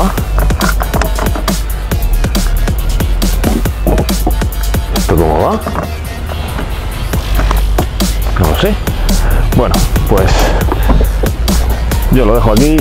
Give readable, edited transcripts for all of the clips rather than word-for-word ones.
va? ¿Esto cómo va? No lo sé. Bueno, pues yo lo dejo aquí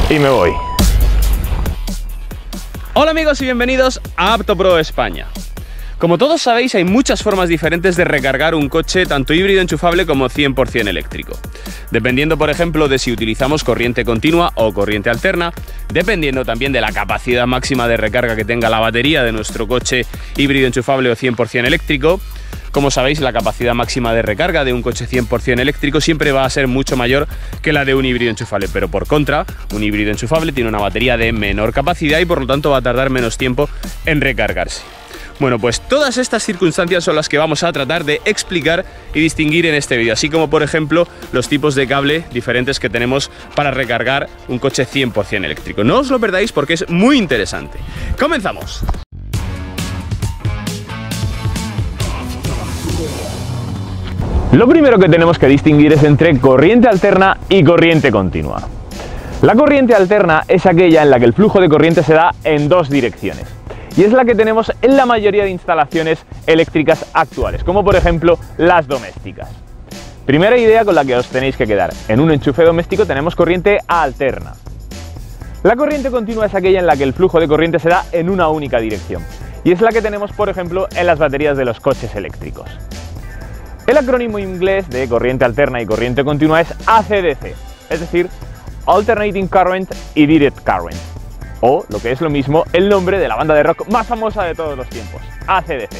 y me voy. Hola amigos y bienvenidos a AptoPro España. Como todos sabéis, hay muchas formas diferentes de recargar un coche, tanto híbrido enchufable como 100% eléctrico. Dependiendo, por ejemplo, de si utilizamos corriente continua o corriente alterna, dependiendo también de la capacidad máxima de recarga que tenga la batería de nuestro coche híbrido enchufable o 100% eléctrico. Como sabéis, la capacidad máxima de recarga de un coche 100% eléctrico siempre va a ser mucho mayor que la de un híbrido enchufable, pero por contra, un híbrido enchufable tiene una batería de menor capacidad y por lo tanto va a tardar menos tiempo en recargarse. Bueno, pues todas estas circunstancias son las que vamos a tratar de explicar y distinguir en este vídeo, así como por ejemplo los tipos de cable diferentes que tenemos para recargar un coche 100% eléctrico. No os lo perdáis porque es muy interesante. ¡Comenzamos! Lo primero que tenemos que distinguir es entre corriente alterna y corriente continua. La corriente alterna es aquella en la que el flujo de corriente se da en dos direcciones. Y es la que tenemos en la mayoría de instalaciones eléctricas actuales, como por ejemplo las domésticas. Primera idea con la que os tenéis que quedar: en un enchufe doméstico tenemos corriente alterna. La corriente continua es aquella en la que el flujo de corriente se da en una única dirección, y es la que tenemos por ejemplo en las baterías de los coches eléctricos. El acrónimo inglés de corriente alterna y corriente continua es ACDC, es decir, Alternating Current y Direct Current. O, lo que es lo mismo, el nombre de la banda de rock más famosa de todos los tiempos, AC/DC.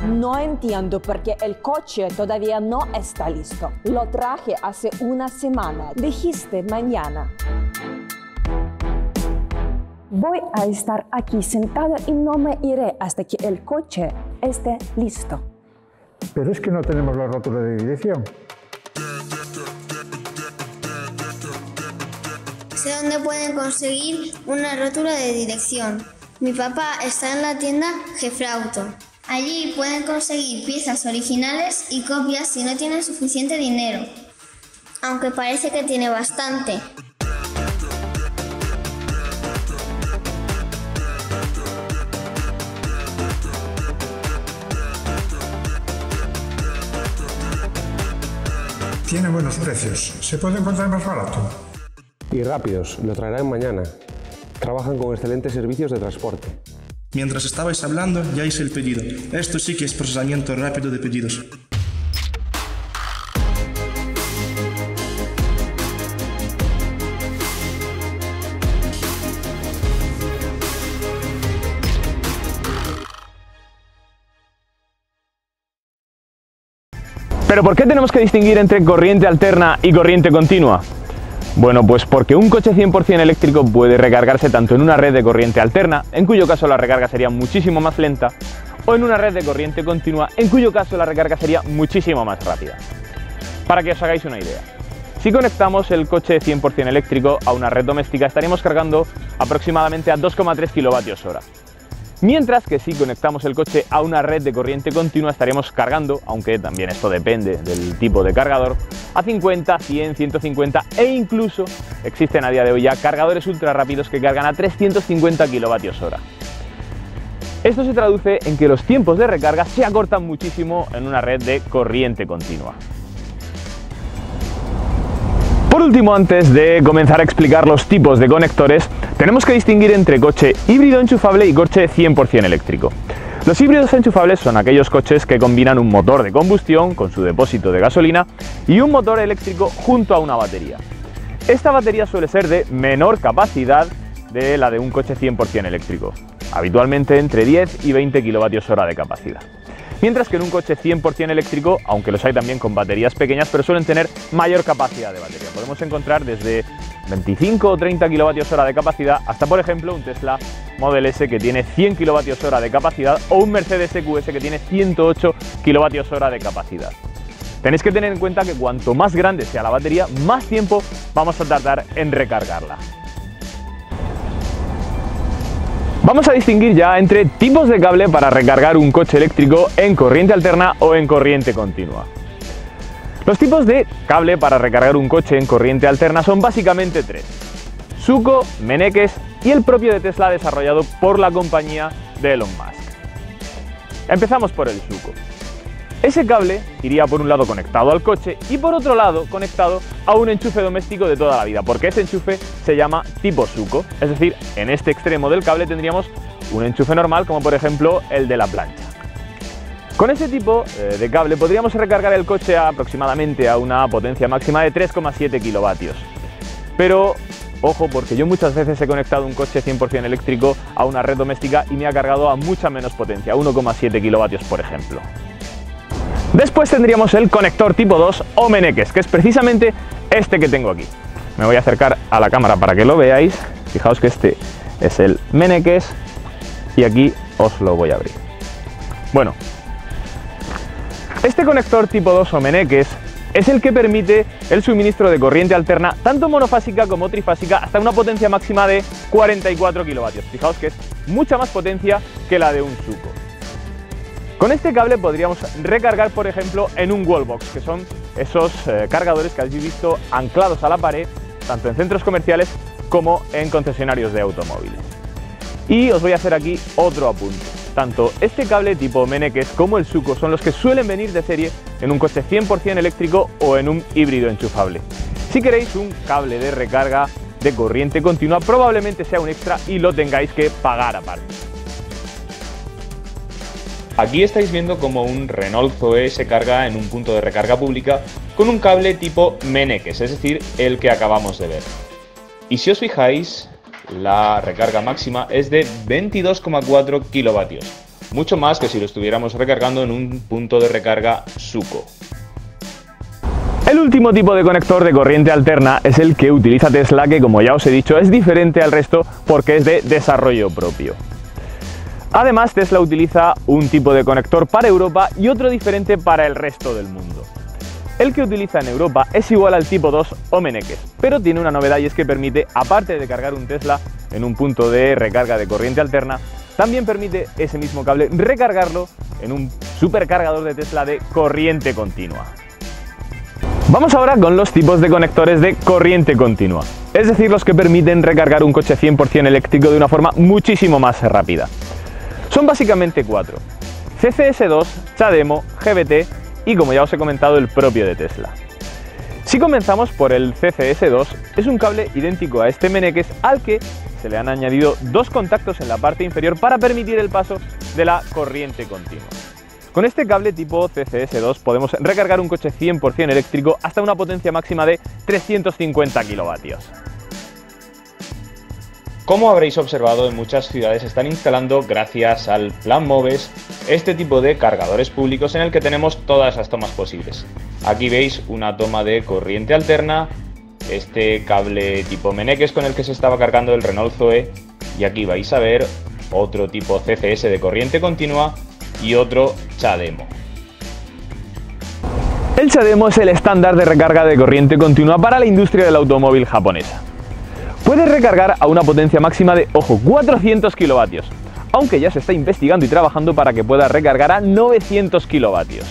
No entiendo por qué el coche todavía no está listo. Lo traje hace una semana. Dijiste mañana. Voy a estar aquí sentada y no me iré hasta que el coche esté listo. Pero es que no tenemos la rótula de dirección. Sé dónde pueden conseguir una rótula de dirección. Mi papá está en la tienda Gefrauto. Allí pueden conseguir piezas originales y copias si no tienen suficiente dinero, aunque parece que tiene bastante. Tiene buenos precios. ¿Se puede encontrar más barato? Y rápidos, lo traerán mañana. Trabajan con excelentes servicios de transporte. Mientras estabais hablando, ya hice el pedido. Esto sí que es procesamiento rápido de pedidos. ¿Pero por qué tenemos que distinguir entre corriente alterna y corriente continua? Bueno, pues porque un coche 100% eléctrico puede recargarse tanto en una red de corriente alterna, en cuyo caso la recarga sería muchísimo más lenta, o en una red de corriente continua, en cuyo caso la recarga sería muchísimo más rápida. Para que os hagáis una idea, si conectamos el coche 100% eléctrico a una red doméstica, estaríamos cargando aproximadamente a 2,3 kWh. Mientras que si conectamos el coche a una red de corriente continua estaríamos cargando, aunque también esto depende del tipo de cargador, a 50, 100, 150 e incluso existen a día de hoy ya cargadores ultra rápidos que cargan a 350 kWh. Esto se traduce en que los tiempos de recarga se acortan muchísimo en una red de corriente continua. Por último, antes de comenzar a explicar los tipos de conectores, tenemos que distinguir entre coche híbrido enchufable y coche 100% eléctrico. Los híbridos enchufables son aquellos coches que combinan un motor de combustión con su depósito de gasolina y un motor eléctrico junto a una batería. Esta batería suele ser de menor capacidad de la de un coche 100% eléctrico, habitualmente entre 10 y 20 kWh de capacidad. Mientras que en un coche 100% eléctrico, aunque los hay también con baterías pequeñas, pero suelen tener mayor capacidad de batería. Podemos encontrar desde 25 o 30 kWh de capacidad hasta, por ejemplo, un Tesla Model S que tiene 100 kWh de capacidad o un Mercedes EQS que tiene 108 kWh de capacidad. Tenéis que tener en cuenta que cuanto más grande sea la batería, más tiempo vamos a tardar en recargarla. Vamos a distinguir ya entre tipos de cable para recargar un coche eléctrico en corriente alterna o en corriente continua. Los tipos de cable para recargar un coche en corriente alterna son básicamente tres: Suco, Mennekes y el propio de Tesla desarrollado por la compañía de Elon Musk. Empezamos por el Suco. Ese cable iría por un lado conectado al coche y por otro lado conectado a un enchufe doméstico de toda la vida, porque ese enchufe se llama tipo Suco. Es decir, en este extremo del cable tendríamos un enchufe normal, como por ejemplo el de la plancha. Con ese tipo de cable podríamos recargar el coche aproximadamente a una potencia máxima de 3,7 kilovatios. Pero ojo, porque yo muchas veces he conectado un coche 100% eléctrico a una red doméstica y me ha cargado a mucha menos potencia, 1,7 kilovatios por ejemplo. Después tendríamos el conector tipo 2 o Mennekes, que es precisamente este que tengo aquí. Me voy a acercar a la cámara para que lo veáis. Fijaos que este es el Mennekes y aquí os lo voy a abrir. Bueno, este conector tipo 2 o Mennekes es el que permite el suministro de corriente alterna tanto monofásica como trifásica hasta una potencia máxima de 44 kilovatios. Fijaos que es mucha más potencia que la de un Suco. Con este cable podríamos recargar, por ejemplo, en un wallbox, que son esos cargadores que habéis visto anclados a la pared, tanto en centros comerciales como en concesionarios de automóviles. Y os voy a hacer aquí otro apunte. Tanto este cable tipo Mennekes como el Suco son los que suelen venir de serie en un coche 100% eléctrico o en un híbrido enchufable. Si queréis un cable de recarga de corriente continua, probablemente sea un extra y lo tengáis que pagar aparte. Aquí estáis viendo cómo un Renault Zoe se carga en un punto de recarga pública con un cable tipo Mennekes, es decir, el que acabamos de ver. Y si os fijáis, la recarga máxima es de 22,4 kilovatios, mucho más que si lo estuviéramos recargando en un punto de recarga Suco. El último tipo de conector de corriente alterna es el que utiliza Tesla, que como ya os he dicho es diferente al resto porque es de desarrollo propio. Además, Tesla utiliza un tipo de conector para Europa y otro diferente para el resto del mundo. El que utiliza en Europa es igual al tipo 2 o Mennekes, pero tiene una novedad y es que permite, aparte de cargar un Tesla en un punto de recarga de corriente alterna, también permite ese mismo cable recargarlo en un supercargador de Tesla de corriente continua. Vamos ahora con los tipos de conectores de corriente continua, es decir, los que permiten recargar un coche 100% eléctrico de una forma muchísimo más rápida. Son básicamente cuatro: CCS2, CHAdeMO, GVT y, como ya os he comentado, el propio de Tesla. Si comenzamos por el CCS2, es un cable idéntico a este Mennekes al que se le han añadido dos contactos en la parte inferior para permitir el paso de la corriente continua. Con este cable tipo CCS2 podemos recargar un coche 100% eléctrico hasta una potencia máxima de 350 kilovatios. Como habréis observado, en muchas ciudades están instalando, gracias al Plan MOVES, este tipo de cargadores públicos en el que tenemos todas las tomas posibles. Aquí veis una toma de corriente alterna, este cable tipo Mennekes con el que se estaba cargando el Renault Zoe, y aquí vais a ver otro tipo CCS de corriente continua y otro CHAdeMO. El CHAdeMO es el estándar de recarga de corriente continua para la industria del automóvil japonesa. Puede recargar a una potencia máxima de, ojo, 400 kilovatios, aunque ya se está investigando y trabajando para que pueda recargar a 900 kilovatios.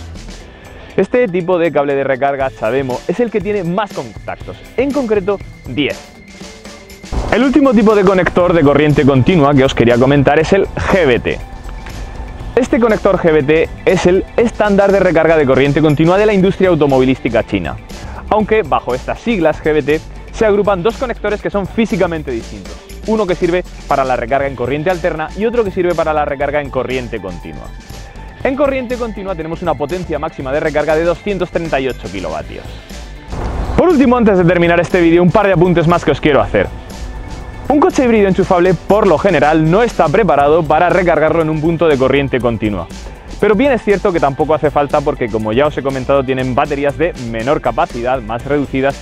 Este tipo de cable de recarga CHAdeMO es el que tiene más contactos, en concreto 10. El último tipo de conector de corriente continua que os quería comentar es el GVT. Este conector GVT es el estándar de recarga de corriente continua de la industria automovilística china, aunque bajo estas siglas GVT se agrupan dos conectores que son físicamente distintos, uno que sirve para la recarga en corriente alterna y otro que sirve para la recarga en corriente continua. En corriente continua tenemos una potencia máxima de recarga de 238 kilovatios. Por último, antes de terminar este vídeo, un par de apuntes más que os quiero hacer. Un coche híbrido enchufable, por lo general, no está preparado para recargarlo en un punto de corriente continua. Pero bien es cierto que tampoco hace falta porque, como ya os he comentado, tienen baterías de menor capacidad, más reducidas,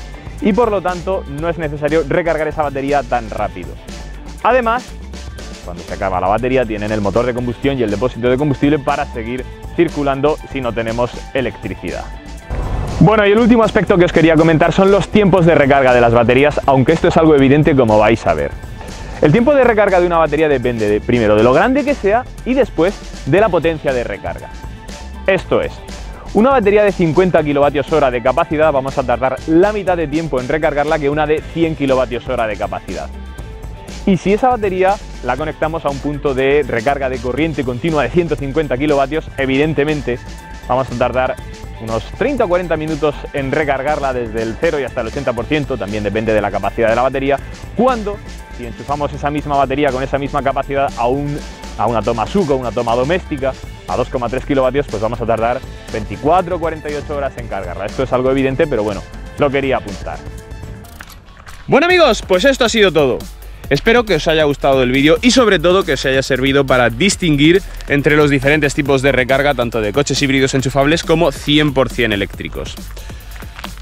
y por lo tanto no es necesario recargar esa batería tan rápido. Además, cuando se acaba la batería tienen el motor de combustión y el depósito de combustible para seguir circulando si no tenemos electricidad. Bueno, y el último aspecto que os quería comentar son los tiempos de recarga de las baterías, aunque esto es algo evidente como vais a ver. El tiempo de recarga de una batería depende primero de lo grande que sea y después de la potencia de recarga. Esto es, una batería de 50 kWh de capacidad vamos a tardar la mitad de tiempo en recargarla que una de 100 kWh de capacidad. Y si esa batería la conectamos a un punto de recarga de corriente continua de 150 kW, evidentemente vamos a tardar unos 30 o 40 minutos en recargarla desde el 0 y hasta el 80%, también depende de la capacidad de la batería, cuando si enchufamos esa misma batería con esa misma capacidad a una toma SUCO, una toma doméstica, a 2,3 kW, pues vamos a tardar 24 o 48 horas en cargarla. Esto es algo evidente, pero bueno, lo quería apuntar. Bueno amigos, pues esto ha sido todo. Espero que os haya gustado el vídeo y sobre todo que os haya servido para distinguir entre los diferentes tipos de recarga, tanto de coches híbridos enchufables como 100% eléctricos.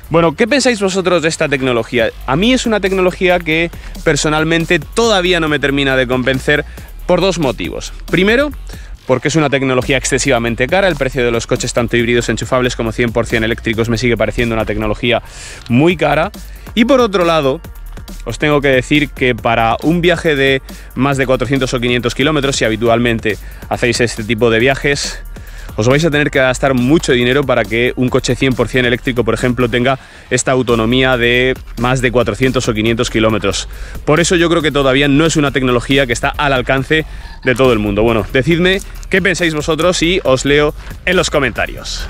Bueno, ¿qué pensáis vosotros de esta tecnología? A mí es una tecnología que personalmente todavía no me termina de convencer por dos motivos. Primero, porque es una tecnología excesivamente cara, el precio de los coches tanto híbridos enchufables como 100% eléctricos me sigue pareciendo una tecnología muy cara. Y por otro lado, os tengo que decir que para un viaje de más de 400 o 500 kilómetros, si habitualmente hacéis este tipo de viajes, os vais a tener que gastar mucho dinero para que un coche 100% eléctrico, por ejemplo, tenga esta autonomía de más de 400 o 500 kilómetros. Por eso yo creo que todavía no es una tecnología que está al alcance de todo el mundo. Bueno, decidme qué pensáis vosotros y os leo en los comentarios.